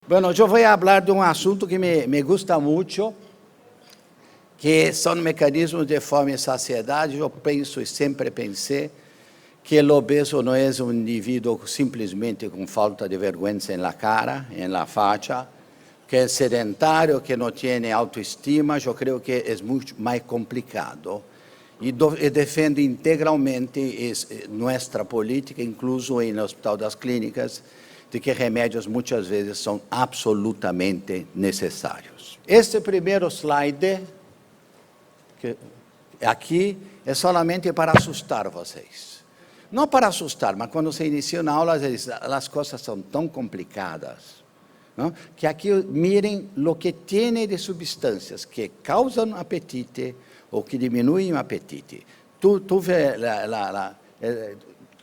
Bueno, yo voy a hablar de un asunto que me gusta mucho, que son mecanismos de fome y saciedad. Yo pienso y siempre pensé que el obeso no es un individuo simplesmente con falta de vergüenza en la cara, en la facha, que es sedentario, que no tiene autoestima. Yo creo que es mucho más complicado. Y defiendo integralmente nuestra política, incluso en el Hospital das Clínicas, de que remédios muitas vezes são absolutamente necessários. Este primeiro slide, que aqui, é solamente para assustar vocês. Não para assustar, mas quando se inicia na aula, as coisas são tão complicadas, não? Que aqui mirem o que tem de substâncias que causam apetite ou que diminuem o apetite.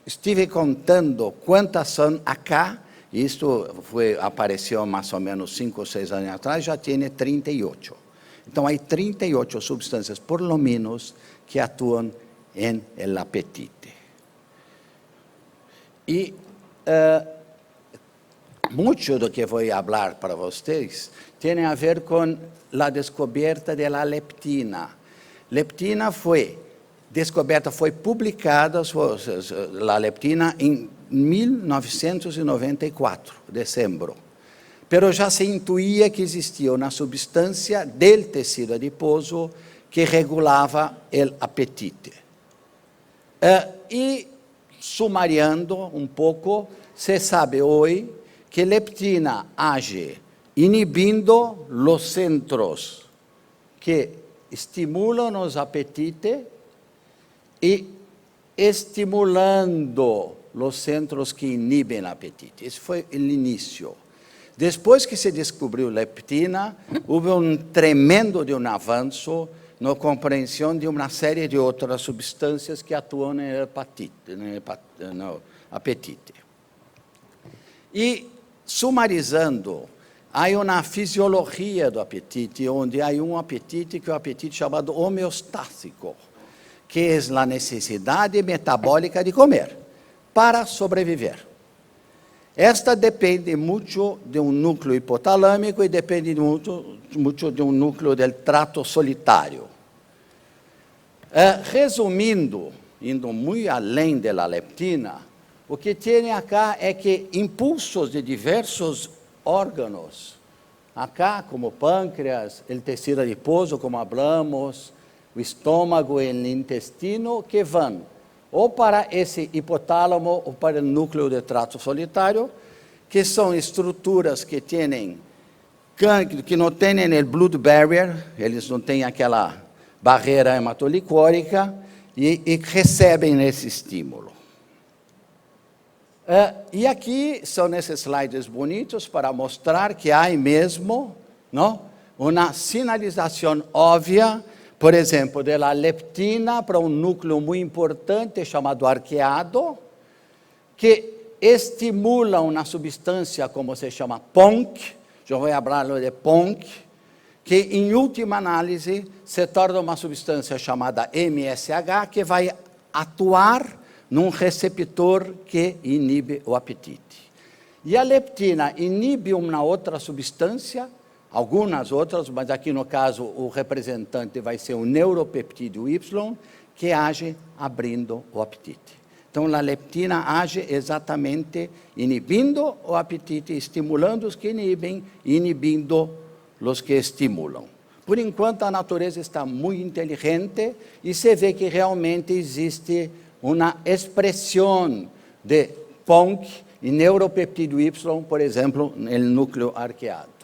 Estive contando quantas são acá. Isto apareceu mais ou menos 5 ou 6 anos atrás, já tem 38. Então, há 38 substâncias, por lo menos, que atuam em el apetite. E muito do que vou falar para vocês tem a ver com a descoberta da leptina. Leptina foi descoberta, foi publicada, a leptina, em 1994, dezembro. Pero já se intuía que existia uma substância del tecido adiposo que regulava o apetite. E, sumariando um pouco, se sabe hoje que leptina age inibindo os centros que estimulam os apetites e estimulando os centros que inibem o apetite. Esse foi o início. Depois que se descobriu leptina, houve tremendo de avanço na compreensão de uma série de outras substâncias que atuam no apetite. E, sumarizando, há uma fisiologia do apetite, onde há apetite que é o apetite chamado homeostático, que é a necessidade metabólica de comer para sobreviver. Esta depende muito de núcleo hipotalâmico e depende muito de núcleo del trato solitário. Resumindo, indo muito além da leptina, o que tem acá é que impulsos de diversos órgãos, acá como pâncreas, o tecido adiposo, como hablamos, o estômago e o intestino, que vão ou para esse hipotálamo ou para o núcleo de trato solitário, que são estruturas que não têm o blood barrier, eles não têm aquela barreira hematolicórica e recebem esse estímulo. E aqui são esses slides bonitos para mostrar que há mesmo, não, uma sinalização óbvia, por exemplo, da leptina para um núcleo muito importante chamado arqueado, que estimula uma substância como se chama PONC, eu vou falar de PONC, que em última análise se torna uma substância chamada MSH, que vai atuar num receptor que inibe o apetite. E a leptina inibe uma outra substância, algumas outras, mas aqui no caso o representante vai ser o neuropeptídeo Y, que age abrindo o apetite. Então, a leptina age exatamente inibindo o apetite, estimulando os que inibem e inibindo os que estimulam. Por enquanto, a natureza está muito inteligente e se vê que realmente existe uma expressão de PONC e neuropeptídeo Y, por exemplo, no núcleo arqueado.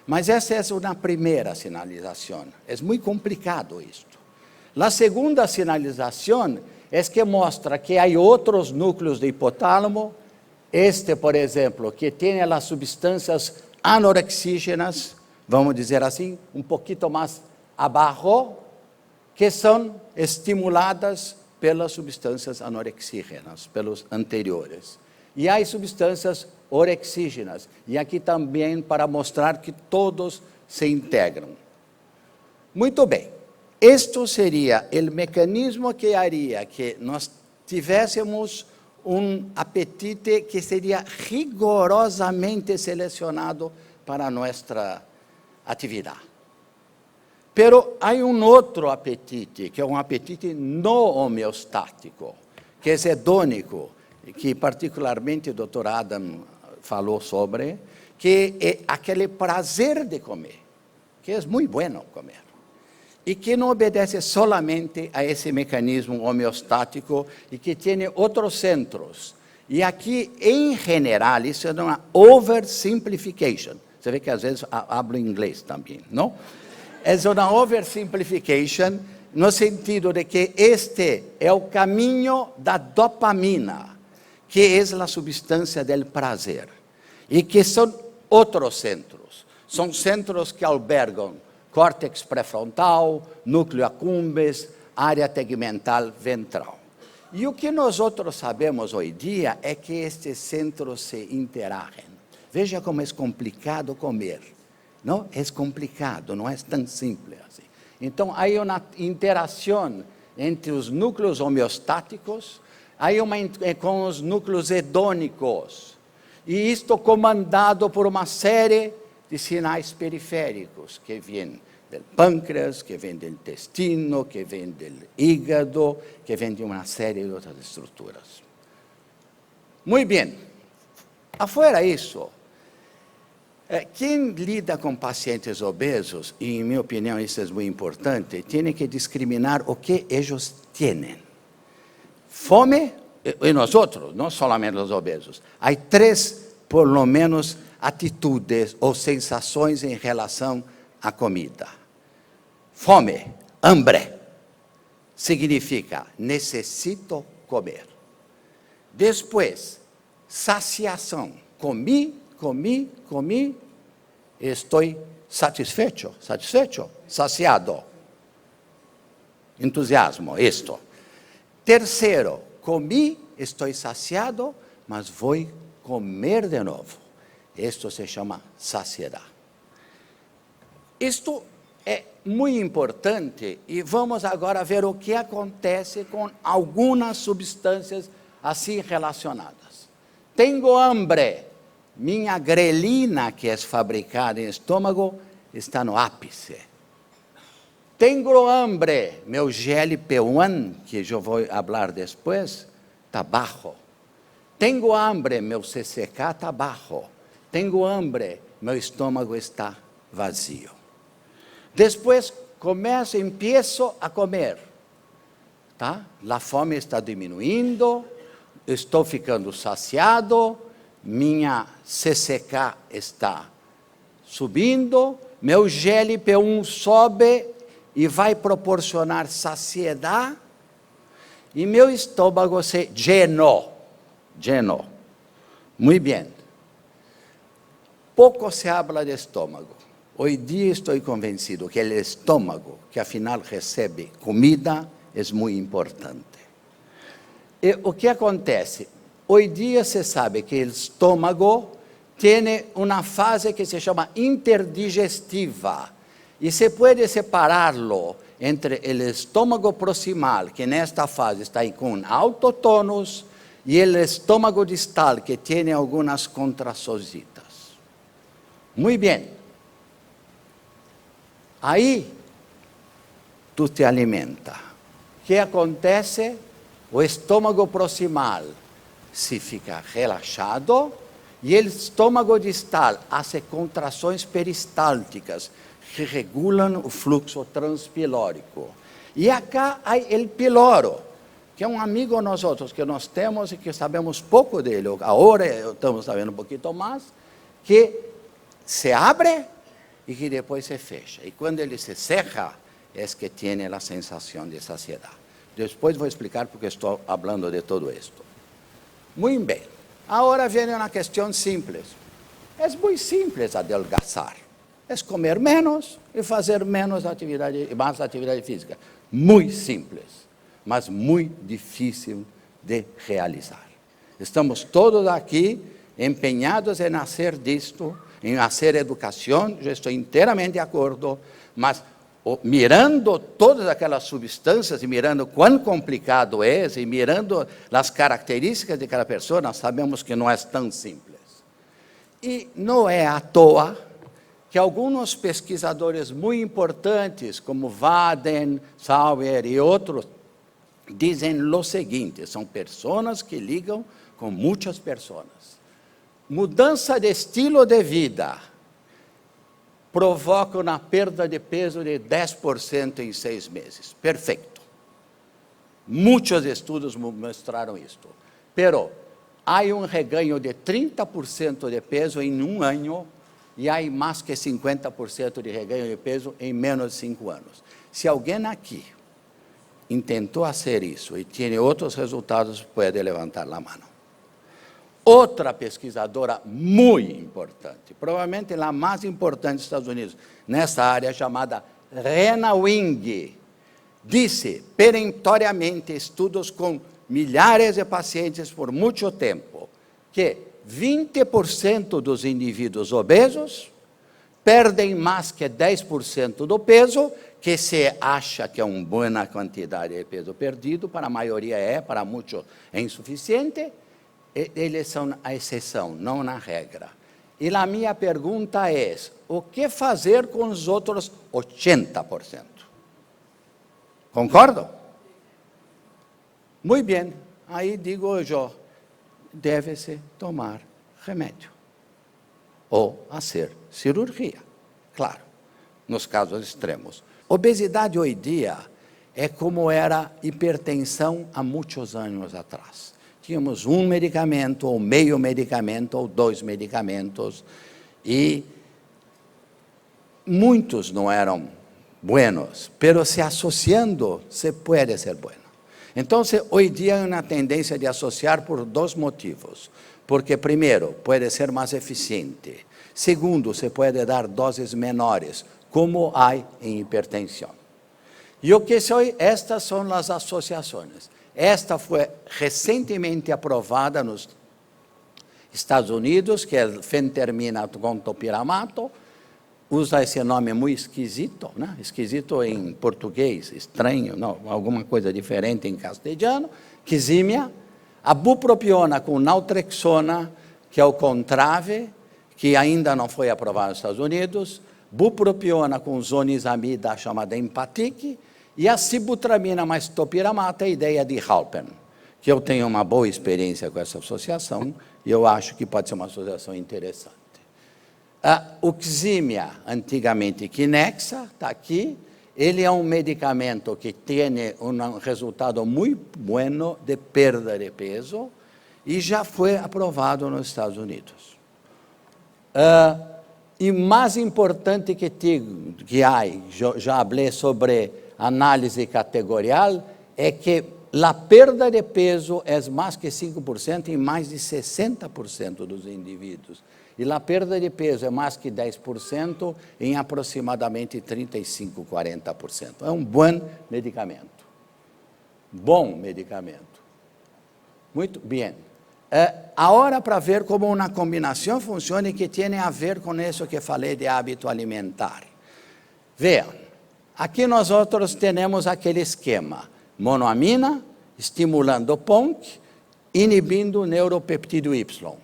Mas essa é uma primeira sinalização. É muito complicado isto. A segunda sinalização é que mostra que há outros núcleos de hipotálamo, por exemplo, que tem as substâncias anorexígenas, vamos dizer assim, um pouquinho mais abaixo, que são estimuladas pelas substâncias anorexígenas, pelos anteriores. E há substâncias orexígenas, e aqui também para mostrar que todos se integram. Muito bem, este seria o mecanismo que haria que nós tivéssemos um apetite que seria rigorosamente selecionado para nossa atividade. Pero há outro apetite, que é um apetite não homeostático, que é hedônico, que particularmente o Dr. Adam falou sobre, que é aquele prazer de comer, que é muito bueno comer, e que não obedece solamente a esse mecanismo homeostático e que tem outros centros. E aqui, em geral, isso é uma oversimplification. Você vê que às vezes hablo inglês também, não? É uma oversimplification no sentido de que este é o caminho da dopamina, que é a substância do prazer, e que são outros centros. São centros que albergam córtex pré-frontal, núcleo accumbens, área tegmental ventral. E o que nós outros sabemos hoje em dia é que estes centros se interagem. Veja como é complicado comer. Não? É complicado, não é tão simples assim. Então, há uma interação entre os núcleos homeostáticos, há uma com os núcleos hedônicos, e isto comandado por uma série de sinais periféricos, que vêm do pâncreas, que vêm do intestino, que vêm do hígado, que vêm de uma série de outras estruturas. Muito bem. Afuera isso, quem lida com pacientes obesos, e em minha opinião isso é muito importante, tem que discriminar o que eles têm. Fome, e nós outros, não somente os obesos. Há 3, por lo menos, atitudes ou sensações em relação à comida. Fome, hambre, significa necessito comer. Depois, saciação, comi, estou satisfeito, saciado. Entusiasmo, isto. Terceiro, comi, estou saciado, mas vou comer de novo. Isto se chama saciedade. Isto é muito importante e vamos agora ver o que acontece com algumas substâncias assim relacionadas. Tenho hambre. Minha grelina, que é fabricada em estômago, está no ápice. Tenho hambre. Meu GLP-1, que eu vou falar depois, está baixo. Tenho hambre. Meu CCK está baixo. Tenho hambre. Meu estômago está vazio. Depois, empiezo a comer. Tá? A fome está diminuindo, estou ficando saciado, minha CCK está subindo, meu GLP-1 sobe e vai proporcionar saciedade, e meu estômago se llenou. Muito bem. Pouco se habla de estômago. Hoje dia estou convencido que o estômago, que afinal recebe comida, é muito importante. E o que acontece? Hoje dia se sabe que o estômago tem uma fase que se chama interdigestiva, e se pode separá-lo entre o estômago proximal, que nesta fase está com alto tônus, e o estômago distal, que tem algumas contraçõesitas. Muito bem. Aí, tu te alimenta. O que acontece? O estômago proximal se fica relaxado e o estômago distal faz contrações peristálticas que regulam o fluxo transpilórico. E acá há o piloro, que é um amigo nós que nós temos e que sabemos pouco dele. Agora estamos sabendo um pouquinho mais, que se abre e que depois se fecha. E quando ele se cerra, é que tem a sensação de saciedade. Depois vou explicar porque estou falando de tudo isso. Muito bem. Agora vem uma questão simples. É muito simples adelgazar. É comer menos e fazer mais atividade física. Muito simples, mas muito difícil de realizar. Estamos todos aqui empenhados em fazer disto, em fazer educação, eu estou inteiramente de acordo, mas mirando todas aquelas substâncias e mirando quão complicado é e mirando as características de cada pessoa, nós sabemos que não é tão simples. E não é à toa que alguns pesquisadores muito importantes, como Waden, Sauer e outros, dizem o seguinte: são pessoas que ligam com muitas pessoas. Mudança de estilo de vida provoca uma perda de peso de 10% em 6 meses. Perfeito. Muitos estudos mostraram isto. Pero há reganho de 30% de peso em um ano e há mais que 50% de reganho de peso em menos de 5 anos. Se alguém aqui tentou fazer isso e tem outros resultados, pode levantar a mão. Outra pesquisadora muito importante, provavelmente a mais importante dos Estados Unidos, nessa área, chamada Rena Wing, disse perentoriamente, estudos com milhares de pacientes por muito tempo, que 20% dos indivíduos obesos perdem mais que 10% do peso, que se acha que é uma boa quantidade de peso perdido, para a maioria para muitos é insuficiente. Eles são a exceção, não a regra. E a minha pergunta é: o que fazer com os outros 80%? Concordo? Muito bem. Aí digo eu, deve-se tomar remédio. Ou fazer cirurgia, claro, nos casos extremos. Obesidade hoje em dia é como era hipertensão há muitos anos atrás. Tínhamos um medicamento, ou meio medicamento, ou 2 medicamentos, e muitos não eram buenos, pero se associando, se pode ser bueno. Então, hoje em dia há uma tendência de associar por 2 motivos. Porque, primeiro, pode ser mais eficiente. Segundo, se pode dar doses menores, como há em hipertensão. E o que são? Estas são as associações. Esta foi recentemente aprovada nos Estados Unidos, que é fentermina com topiramato, usa esse nome muito esquisito, né? Esquisito em português, estranho, não, alguma coisa diferente em castelhano, quizimia, a bupropiona com naltrexona, que é o Contrave, que ainda não foi aprovado nos Estados Unidos, bupropiona com zonizamida, chamada Empatic, e a sibutramina mais topiramato, a ideia de Halpern, que eu tenho uma boa experiência com essa associação, e eu acho que pode ser uma associação interessante. A Uximia, antigamente Kinexa, está aqui, ele é um medicamento que tem um resultado muito bueno de perda de peso, e já foi aprovado nos Estados Unidos. E mais importante que há, já falei sobre análise categorial, é que a perda de peso é mais que 5% em mais de 60% dos indivíduos. E a perda de peso é mais que 10% em aproximadamente 35%, 40%. É um bom medicamento. Bom medicamento. Muito bem. Agora, para ver como uma combinação funciona e que tem a ver com isso que falei de hábito alimentar. Vejam, aqui nós outros temos aquele esquema. Monoamina, estimulando o PONC, inibindo o neuropeptídeo Y.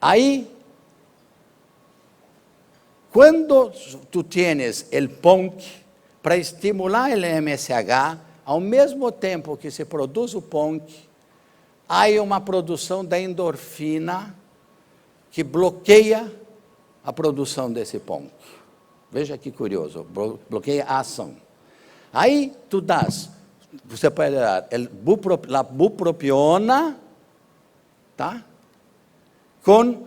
Aí, quando tu tienes o PONC, para estimular o MSH, ao mesmo tempo que se produz o PONC, há uma produção da endorfina que bloqueia a produção desse PONC. Veja que curioso, bloqueia a ação. Aí tu dás, você pode dar a bupropiona, tá? Com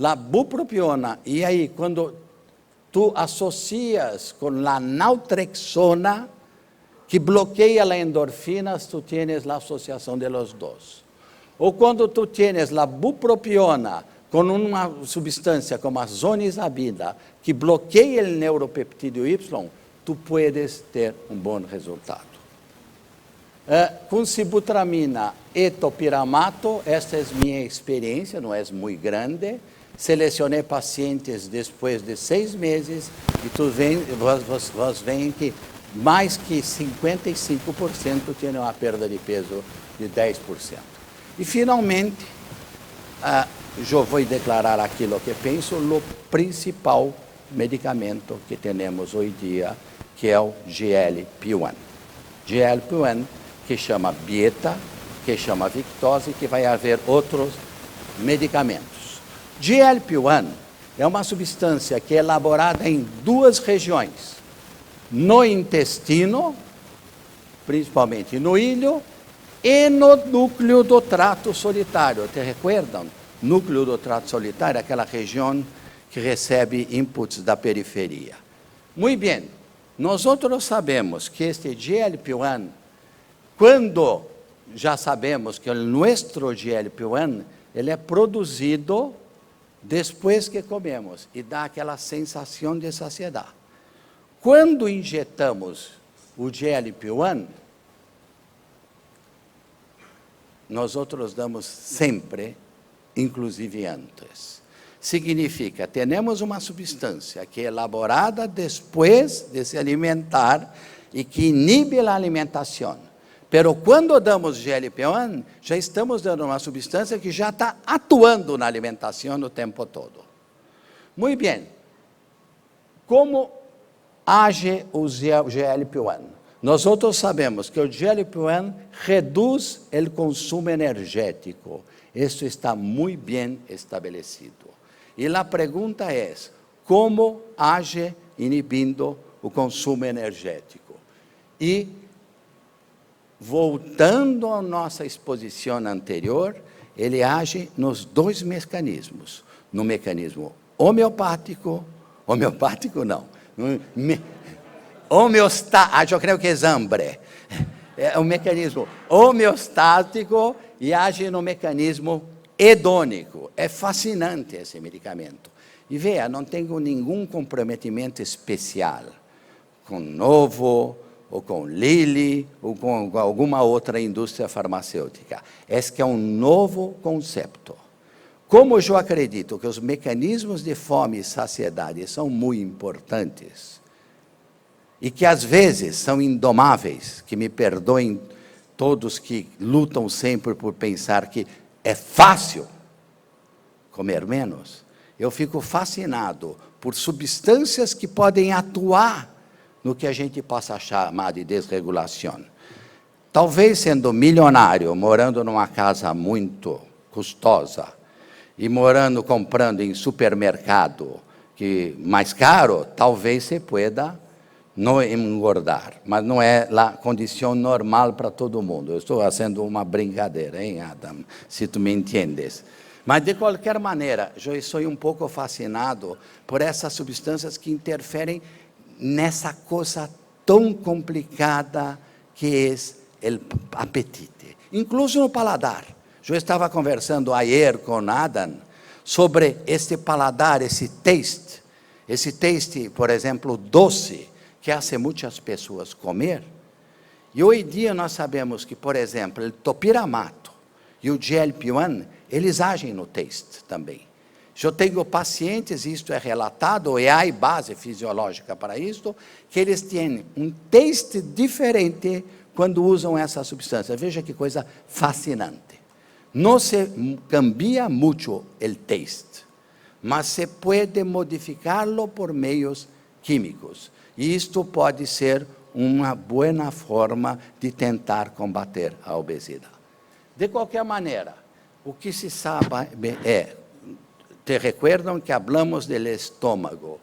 a bupropiona, e aí quando tu associas com a naltrexona, que bloqueia a endorfina, tu tienes a associação de los dois. Ou quando tu tienes a bupropiona com uma substância como a zonizabida, que bloqueia o neuropeptídeo Y, tu puedes ter um bom resultado. Com sibutramina e topiramato, esta é minha experiência, não é muito grande, Selecionei pacientes depois de 6 meses e vocês veem que mais que 55% tinham uma perda de peso de 10%. E, finalmente, eu vou declarar aquilo que penso, o principal medicamento que temos hoje em dia, que é o GLP-1. GLP-1, que chama Bieta, que chama Victoza, e que vai haver outros medicamentos. GLP-1 é uma substância que é elaborada em 2 regiões, no intestino, principalmente no ilho, e no núcleo do trato solitário. Te recordam? Núcleo do trato solitário é aquela região que recebe inputs da periferia. Muito bem, nós outros sabemos que este GLP-1, quando já sabemos que o nosso GLP-1, ele é produzido depois que comemos e dá aquela sensação de saciedade. Quando injetamos o GLP-1, nós outros damos sempre, inclusive antes. Significa, temos uma substância que é elaborada depois de se alimentar e que inibe a alimentação. Pero quando damos GLP-1, já estamos dando uma substância que já está atuando na alimentação o tempo todo. Muito bem. Como age o GLP-1? Nós outros sabemos que o GLP-1 reduz o consumo energético. Isso está muito bem estabelecido. E a pergunta é, como age inibindo o consumo energético? E, voltando à nossa exposição anterior, ele age nos 2 mecanismos. No mecanismo homeopático não, eu creio que é hambre. É um mecanismo homeostático e age no mecanismo hedônico. É fascinante esse medicamento. E veja, não tenho nenhum comprometimento especial com Novo, ou com Lilly, ou com alguma outra indústria farmacêutica. Esse é um novo conceito. Como eu acredito que os mecanismos de fome e saciedade são muito importantes, e que às vezes são indomáveis, que me perdoem todos que lutam sempre por pensar que é fácil comer menos, eu fico fascinado por substâncias que podem atuar no que a gente possa chamar de desregulação. Talvez sendo milionário, morando numa casa muito custosa, e comprando em supermercado que mais caro, talvez se pueda não engordar, mas não é a condição normal para todo mundo. Eu estou fazendo uma brincadeira, hein, Adam, se tu me entendes. Mas, de qualquer maneira, eu sou um pouco fascinado por essas substâncias que interferem nessa coisa tão complicada que é o apetite, incluso no paladar. Eu estava conversando ayer com Adam sobre este paladar, esse taste, por exemplo, doce, que hace muitas pessoas comer. E hoje em dia nós sabemos que, por exemplo, o topiramato e o GLP-1, eles agem no taste também. Eu tenho pacientes, isto é relatado, e há base fisiológica para isto, que eles têm um taste diferente quando usam essa substância. Veja que coisa fascinante. Não se cambia muito o taste, mas se pode modificá-lo por meios químicos. E isto pode ser uma boa forma de tentar combater a obesidade. De qualquer maneira, o que se sabe é, te recordam que falamos do estômago.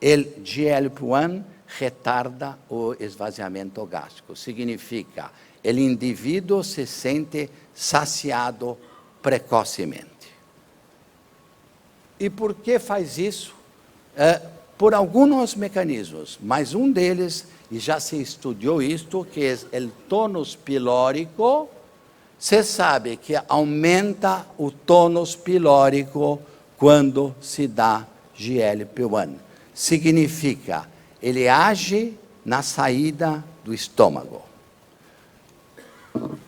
O GLP-1 retarda o esvaziamento gástrico. Significa, o indivíduo se sente saciado precocemente. E por que faz isso? Por alguns mecanismos, mas um deles, e já se estudou isto, que é o tônus pilórico. Se sabe que aumenta o tônus pilórico quando se dá GLP-1. Significa, ele age na saída do estômago.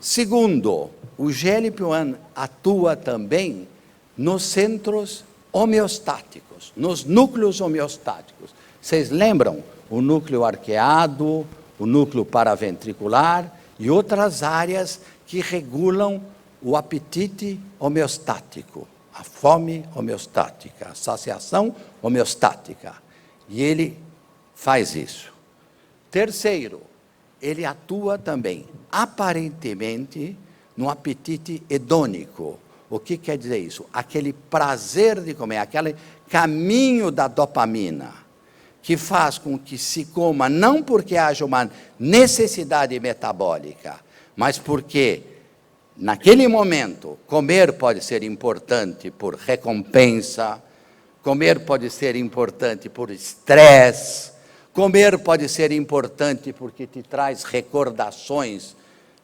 Segundo, o GLP-1 atua também nos centros homeostáticos, nos núcleos homeostáticos. Vocês lembram? O núcleo arqueado, o núcleo paraventricular e outras áreas que regulam o apetite homeostático, a fome homeostática, a saciação homeostática. E ele faz isso. Terceiro, ele atua também, aparentemente, no apetite hedônico. O que quer dizer isso? Aquele prazer de comer, aquele caminho da dopamina, que faz com que se coma, não porque haja uma necessidade metabólica, mas porque, naquele momento, comer pode ser importante por recompensa, comer pode ser importante por estresse, comer pode ser importante porque te traz recordações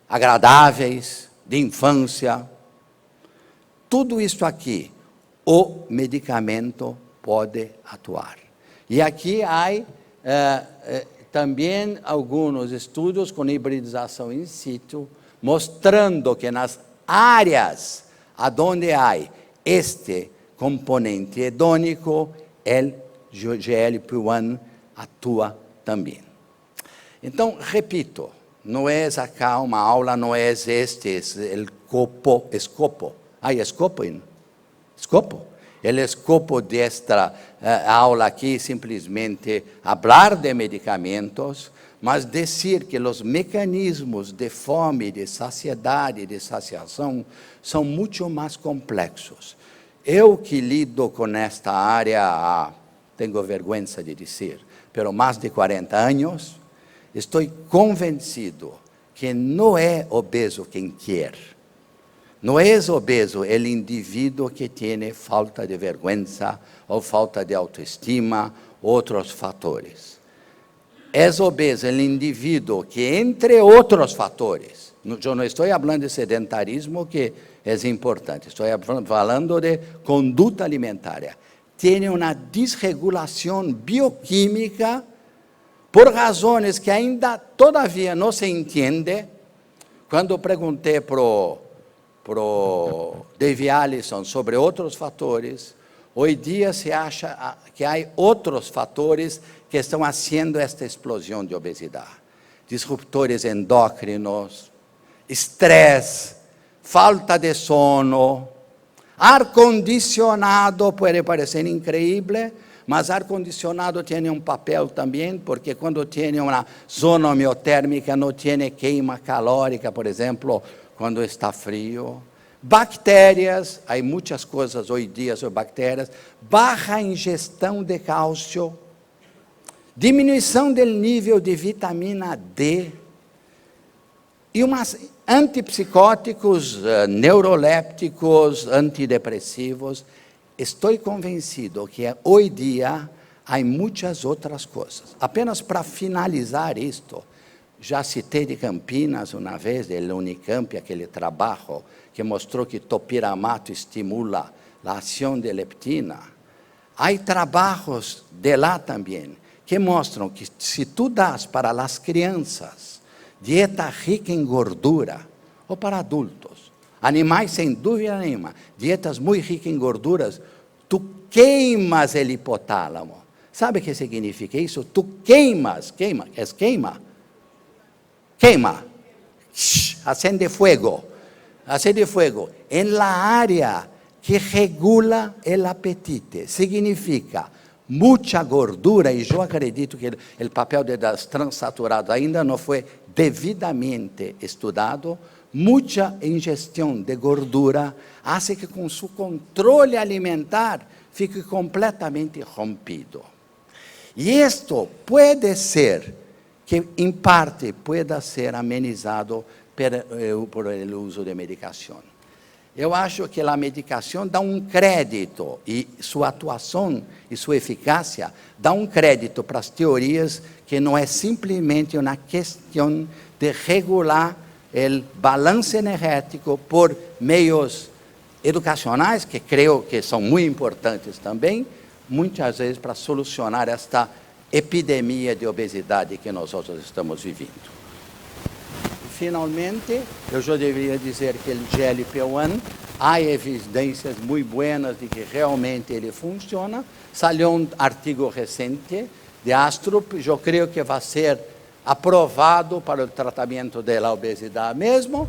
agradáveis de infância. Tudo isso aqui, o medicamento pode atuar. E aqui há também alguns estudos com hibridização in situ, mostrando que nas áreas onde há este componente hedônico, o GLP-1 atua também. Então, repito, não é acá uma aula, não é este, é o escopo. Escopo? Escopo? O escopo desta aula aqui simplesmente falar de medicamentos, mas dizer que os mecanismos de fome, de saciedade, de saciação, são muito mais complexos. Eu que lido com esta área, tenho vergonha de dizer, pero mais de 40 anos, estou convencido que não é obeso quem quer. Não é obeso o indivíduo que tem falta de vergüenza ou falta de autoestima, outros fatores. É obeso o indivíduo que, entre outros fatores, eu não estou falando de sedentarismo, que é importante, estou falando de conduta alimentaria. Tem uma desregulação bioquímica por razões que ainda todavia não se entende. Quando perguntei para o David Allison sobre outros fatores, hoje dia se acha que há outros fatores que estão fazendo esta explosão de obesidade. Disruptores endócrinos, estresse, falta de sono, ar-condicionado pode parecer incrível, mas ar-condicionado tem papel também, porque quando tem uma zona homeotérmica não tem queima calórica, por exemplo, quando está frio. Bactérias, há muitas coisas hoje em dia sobre bactérias, baixa ingestão de cálcio, diminuição do nível de vitamina D, e umas antipsicóticos, neurolépticos, antidepressivos. Estou convencido que hoje em dia há muitas outras coisas. Apenas para finalizar isto, já citei de Campinas uma vez, do Unicamp, aquele trabalho que mostrou que topiramato estimula a ação de leptina. Há trabalhos de lá também que mostram que se tu das para as crianças dieta rica em gordura, ou para adultos, animais sem dúvida nenhuma, dietas muito ricas em gorduras, tu queimas o hipotálamo. Sabe o que significa isso? Tu queimas, queima, acende fuego, en la área que regula el apetite. Significa muita gordura, e eu acredito que o papel das transaturadas ainda não foi devidamente estudado. Muita ingestão de gordura faz que com seu controle alimentar fique completamente rompido. E isto pode ser que, em parte, pueda ser amenizado por o uso de medicação. Eu acho que a medicação dá crédito, e sua atuação e sua eficácia dá crédito para as teorias que não é simplesmente uma questão de regular o balanço energético por meios educacionais, que creio que são muito importantes também, muitas vezes para solucionar esta epidemia de obesidade que nós outros estamos vivendo. Finalmente, eu já deveria dizer que o GLP-1 há evidências muito buenas de que realmente ele funciona. Saiu um artigo recente de Astrup, eu creio que vai ser aprovado para o tratamento da obesidade mesmo.